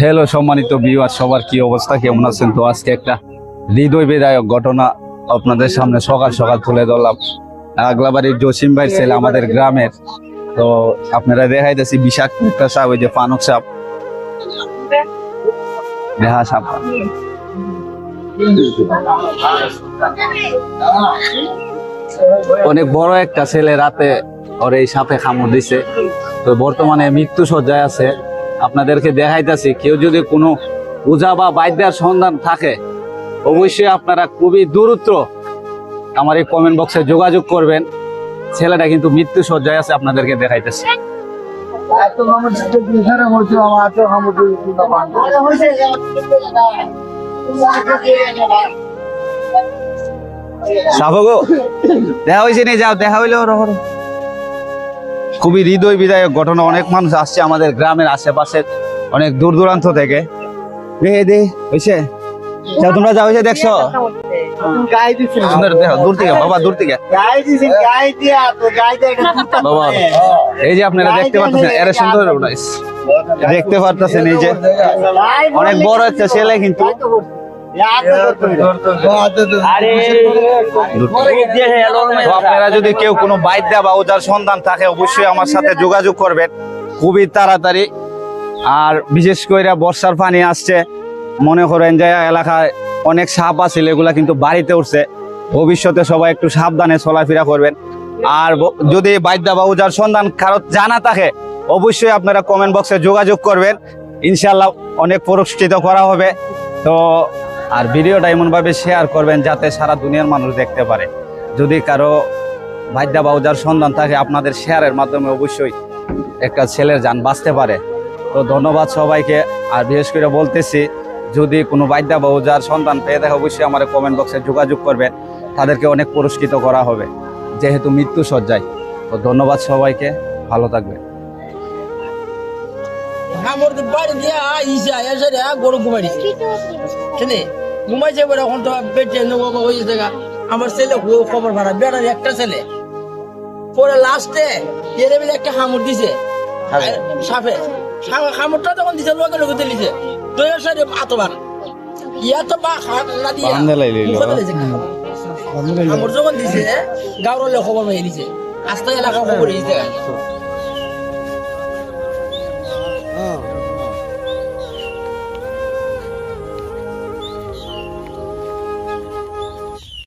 Hello সম্মানিত viewer, সবার কি অবস্থা, কেমন আছেন? তো আজকে একটা হৃদয় বিদায়ক ঘটনা আপনাদের সামনে সকাল সকাল তুলে ধরলাম। আগলাবাড়ির জসিম ভাইয়ের ছেলে আমাদের গ্রামের। তো আপনারা দেখাইতেছি বিষাক্ত একটা সাপ, ওই যে ফানুক সাপ, দেখা সাপ। অনেক বড় একটা ছেলে, রাতে ওর এই সাপে কামড় দিছে। তো বর্তমানে মৃত্যু সজ্জায় আছে। আপনাদেরকে দেখাইতেছি, কেউ যদি কোনো পূজা বা বাদ্যার সন্ধান থাকে অবশ্যই আপনারা খুবই দ্রুত আমার এই কমেন্ট বক্সে যোগাযোগ করবেন। ছেলেটা কিন্তু মৃত্যু সজ্জায় আছে, আপনাদেরকে দেখাইতেছি। সাবগো দেখা হয়েছে নি, যাও দেখা হইলো। খুবই হৃদয় বিদায়ক ঘটনা। অনেক মানুষ আসছে আমাদের গ্রামের আশেপাশে, অনেক দূর দূরান্ত থেকে। হয়েছে তোমরা যাও, হয়েছে দেখছো? দূর থেকে বাবা, দূর থেকে বাবা। এই যে আপনারা দেখতে পাচ্ছেন, এর সুন্দর দেখতে পাচ্ছেন, এই যে অনেক বড় একটা ছেলে কিন্তু। আপনারা যদি কেউ কোনো বাদ্যা বা ওজার সন্ধান থাকে অবশ্যই আমার সাথে যোগাযোগ করবেন খুবই তাড়াতাড়ি। আর বিশেষ করে বর্ষার পানি আসছে, মনে করেন যে এলাকায় অনেক সাপ আছে, এগুলা কিন্তু বাড়িতে উঠছে। ভবিষ্যতে সবাই একটু সাবধানে চলাফেরা করবেন। আর যদি বাদ্যা বা ওজার সন্ধান কারো জানা থাকে অবশ্যই আপনারা কমেন্ট বক্সে যোগাযোগ করবেন, ইনশাল্লাহ অনেক পুরস্কৃত করা হবে। তো আর ভিডিওটা এমনভাবে শেয়ার করবেন যাতে সারা দুনিয়ার মানুষ দেখতে পারে। যদি কারো বাদ্যা বা ওজার সন্ধান থাকে আপনাদের শেয়ারের মাধ্যমে অবশ্যই একটা ছেলের জান বাঁচতে পারে। তো ধন্যবাদ সবাইকে। আর বিশেষ করে বলতেছি, যদি কোনো বাদ্যা বা ওজার সন্ধান পেয়ে থাকে অবশ্যই আমার কমেন্ট বক্সে যোগাযোগ করবেন, তাদেরকে অনেক পুরস্কৃত করা হবে যেহেতু মৃত্যু সজ্জায়। তো ধন্যবাদ সবাইকে, ভালো থাকবে। আমার ছেলে খবর ভাড়া বেড়ার একটা ছেলে পরে লাস্টে একটা হামড় দিছে সাপে। হামড়টা যখন দিছে লোকে লোকে দিছে দইয়ের সাইডে আতবার ইয়া তো বা না দিয়া হামড় যখন দিছে গাঁৱৰ খবর পাই দিছে, আস্তা এলাকা খবর দিছে।